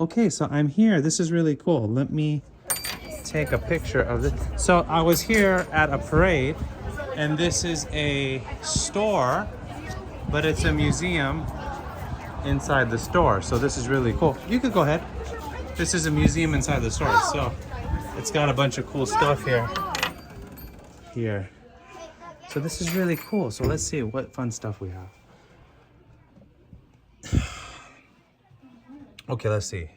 Okay, so I'm here. This is really cool. Let me take a picture of this. So I was here at a parade, and this is a store, but it's a museum inside the store. So this is really cool. You could go ahead. This is a museum inside the store. So it's got a bunch of cool stuff here. So this is really cool. So let's see what fun stuff we have. Okay, let's see.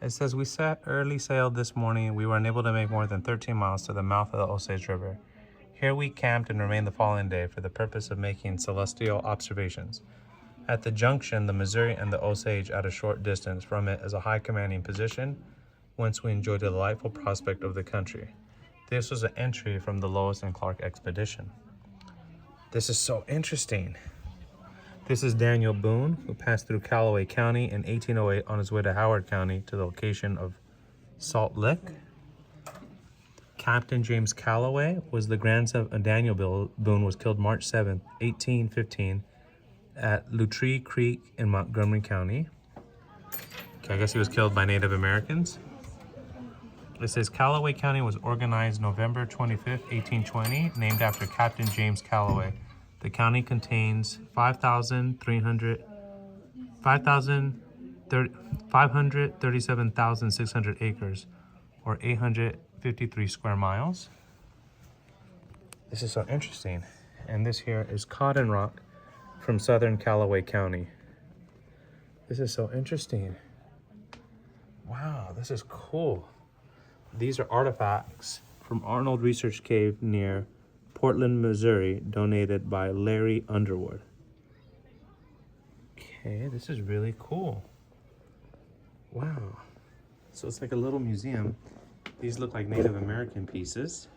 It says we early sailed this morning. We were unable to make more than 13 miles to the mouth of the Osage River. Here we camped and remained the following day for the purpose of making celestial observations. At the junction, the Missouri and the Osage at a short distance from it is a high commanding position, whence we enjoyed a delightful prospect of the country. This was an entry from the Lewis and Clark expedition. This is so interesting. This is Daniel Boone, who passed through Callaway County in 1808 on his way to Howard County to the location of Salt Lick. Captain James Callaway was the grandson of Daniel Boone, was killed March 7, 1815 at Luttree Creek in Montgomery County. Okay, I guess he was killed by Native Americans. It says Callaway County was organized November 25th, 1820, named after Captain James Callaway. The county contains 537,600 acres, or 853 square miles. This is so interesting. And this here is Cotton Rock from southern Callaway County. This is so interesting. Wow, this is cool. These are artifacts from Arnold Research Cave near Portland, Missouri, donated by Larry Underwood. Okay, this is really cool. Wow. So it's like a little museum. These look like Native American pieces.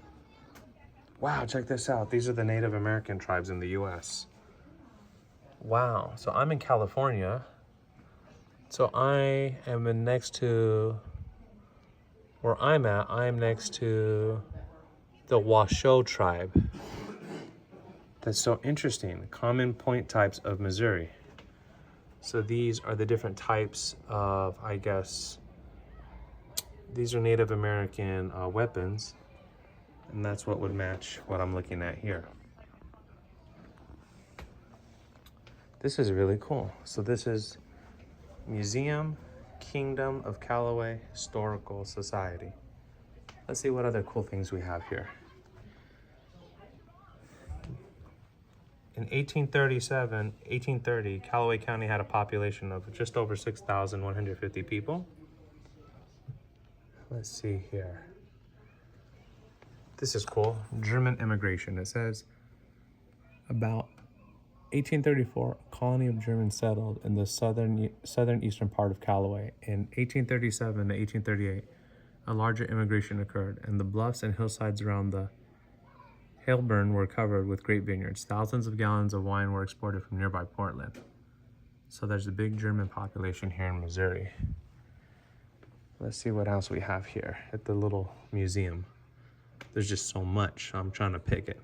Wow, check this out. These are the Native American tribes in the US. Wow, so I'm in California. So I am next to, where I'm at, I'm next to the Washoe tribe. That's so interesting. Common point types of Missouri. So these are the different types of, I guess, these are Native American weapons, and that's what would match what I'm looking at here. This is really cool. So this is Museum Kingdom of Callaway Historical Society. Let's see what other cool things we have here. In 1830, Callaway County had a population of just over 6,150 people. Let's see here. This is cool. German immigration. It says about 1834, a colony of Germans settled in the southeastern part of Callaway. In 1837 to 1838, a larger immigration occurred, and the bluffs and hillsides around the Hailburn were covered with grape vineyards. Thousands of gallons of wine were exported from nearby Portland. So there's a big German population here in Missouri. Let's see what else we have here at the little museum. There's just so much. I'm trying to pick it.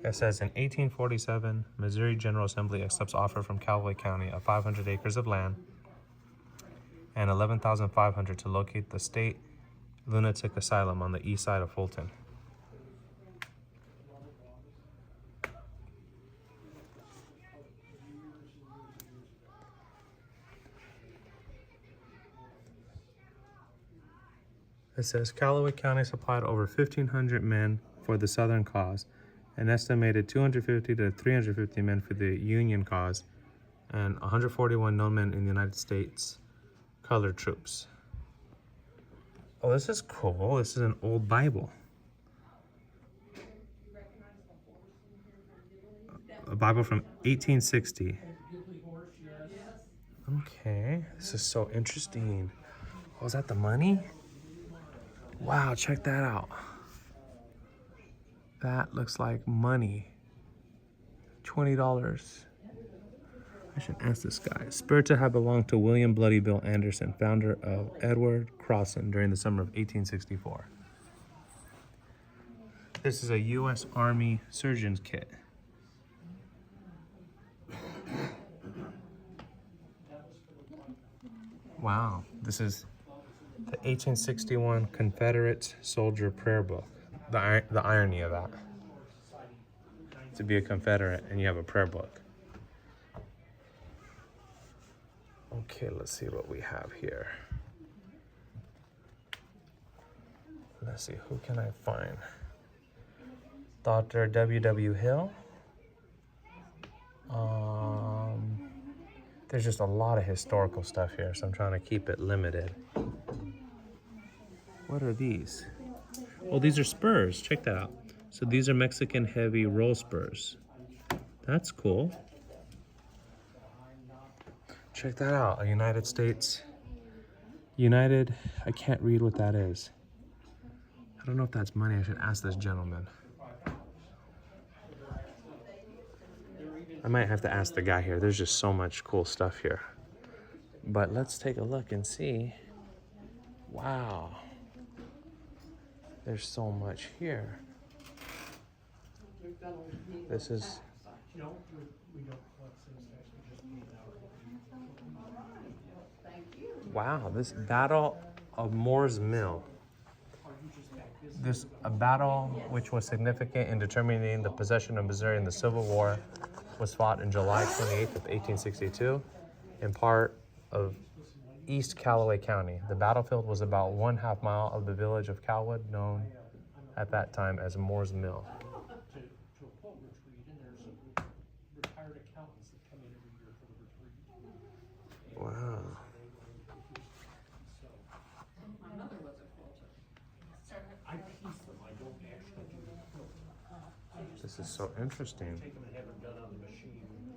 It says in 1847, Missouri General Assembly accepts offer from Callaway County of 500 acres of land and 11,500 to locate the state lunatic asylum on the east side of Fulton. It says Callaway County supplied over 1,500 men for the Southern cause, an estimated 250 to 350 men for the Union cause, and 141 known men in the United States colored troops. Oh, this is cool. This is an old Bible. A Bible from 1860. Okay, this is so interesting. Oh, is that the money? Wow, check that out. That looks like money. $20. I should ask this guy. Spurred to have belonged to William Bloody Bill Anderson, founder of Edward Crossan during the summer of 1864. This is a U.S. Army surgeon's kit. Wow, this is the 1861 Confederate Soldier Prayer Book. The irony of that. To be a Confederate and you have a prayer book. Okay, let's see what we have here. Let's see, who can I find? Dr. W.W. Hill. There's just a lot of historical stuff here, so I'm trying to keep it limited. What are these? Oh, these are spurs. Check that out. So these are Mexican heavy roll spurs. That's cool. Check that out. A United States. I can't read what that is. I don't know if that's money. I should ask this gentleman. I might have to ask the guy here. There's just so much cool stuff here. But let's take a look and see. Wow. There's so much here. This is... Wow, this Battle of Moore's Mill. A battle which was significant in determining the possession of Missouri in the Civil War was fought in July 28th of 1862 in part of East Callaway County. The battlefield was about 1/2 mile of the village of Calwood, known at that time as Moore's Mill. Wow. This is so interesting.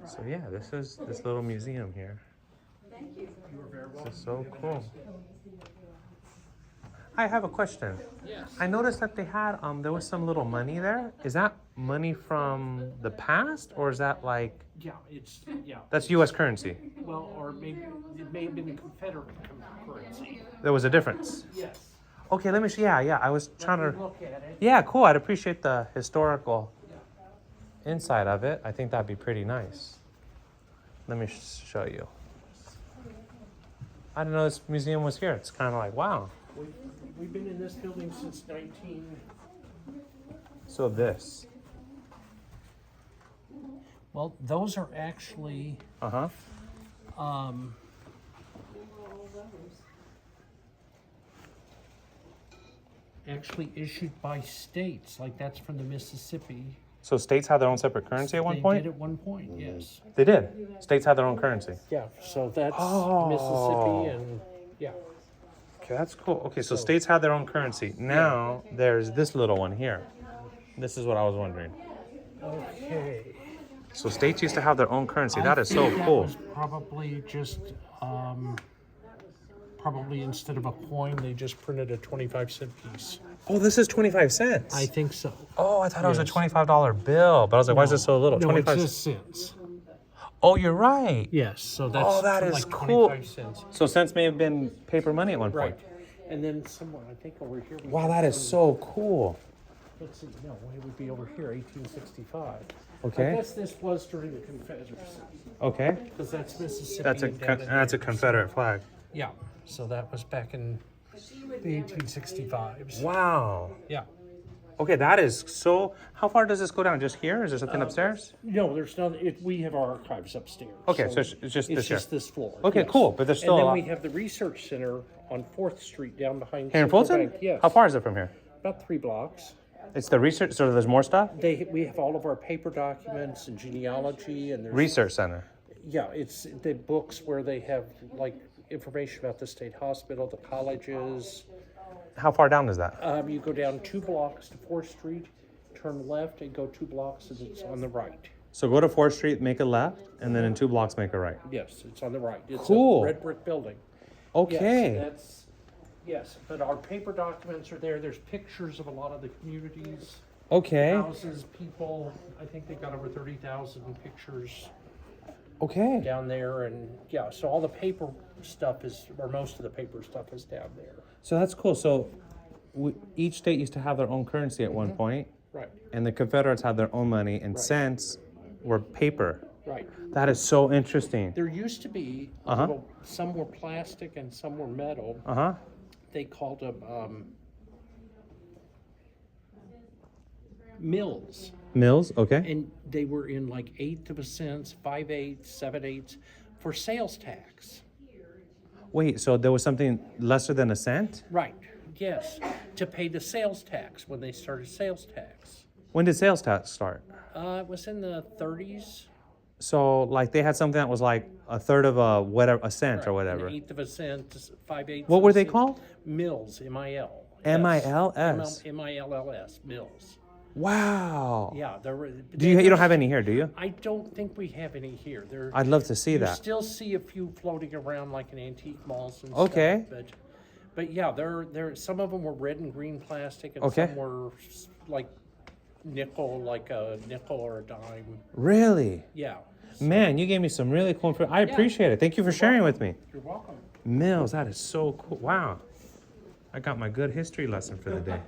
So yeah, this is this little museum here. This is so cool. I have a question. Yes. I noticed that they had there was some little money there. Is that money from the past, or is that like Yeah. that's U.S. currency? Well, or maybe it may have been a Confederate currency. There was a difference. Yes. Okay, let me see. Yeah. I was trying to. Look at it. Yeah, cool. I'd appreciate the historical inside of it. I think that'd be pretty nice. Let me show you. I didn't know this museum was here. It's kind of like, wow. We've been in this building since 19. So this. Well, those are actually Uh-huh. actually issued by states. Like that's from the Mississippi. So states had their own separate currency at one They point? did at one point, yes. They did. States had their own currency. Yeah. So that's Oh. Mississippi and yeah. Okay, that's cool. Okay, so states had their own currency. Now there's this little one here. This is what I was wondering. Okay. So states used to have their own currency. That is I so think cool. That was probably just probably instead of a coin, they just printed a 25-cent piece. Oh, this is 25 cents. I think so. Oh, I thought it was a Yes. $25 bill. But I was like, why is it so little? No, 25 it's just cents. Oh, you're right. Yes, so that's Oh, that for is like cool. 25 cents. So cents may have been paper money at one point. Right. And then somewhere, I think over here. we Wow, have that is some- so cool. Let's see, no, it would be over here, 1865. Okay. I guess this was during the Confederacy, Okay. because that's Mississippi. That's a and down in that's a there. Confederate flag. Yeah, so that was back in the 1865s. Wow. Yeah. Okay, that is so. How far does this go down? Just here? Is there something upstairs? No, there's not. We have our archives upstairs. Okay, so it's just it's this here. just this floor. Okay, yes. cool, but there's still and a then lot. we have the research center on 4th Street down behind Here in Central Fulton? Bank. Yes. How far is it from here? About 3 blocks. It's the research. So there's more stuff. We have all of our paper documents and genealogy and there's Research center. yeah, it's the books where they have like information about the state hospital, the colleges. How far down is that? You go down 2 blocks to 4th Street, turn left, and go 2 blocks, and it's on the right. So go to 4th Street, make a left, and then in 2 blocks, make a right. Yes, it's on the right. It's Cool. a red brick building. Okay. Yes, but our paper documents are there. There's pictures of a lot of the communities, Okay. houses, people. I think they've got over 30,000 pictures Okay. down there, and yeah, so all the paper stuff or most of the paper stuff is down there. So that's cool. So each state used to have their own currency at one point, Right. and the Confederates had their own money, and Right. cents were paper. Right. That is so interesting. There used to be some were plastic and some were metal. Uh-huh. They called them mills, Mills, okay. and they were in like 1/8 of a cent, 5/8, 7/8 for sales tax. Wait, so there was something lesser than a cent? Right. Yes, to pay the sales tax when they started sales tax. When did sales tax start? It was in the 30s. So like they had something that was like a third of a whatever, a cent or whatever. 1/8 of a cent, 5/8. What were they called? Mills, MIL. MILS. MILLS, mills. Wow. Yeah, there were. You don't have any here, do you? I don't think we have any here. There. I'd love to see You that. still see a few floating around like in antique malls and Okay. stuff. But yeah, there. Some of them were red and green plastic, and Okay. some were like nickel, like a nickel or a dime. Really? Yeah. Man, you gave me some really cool information. I appreciate it. Thank you for sharing with me. You're welcome. Mills, that is so cool. Wow. I got my good history lesson for the day.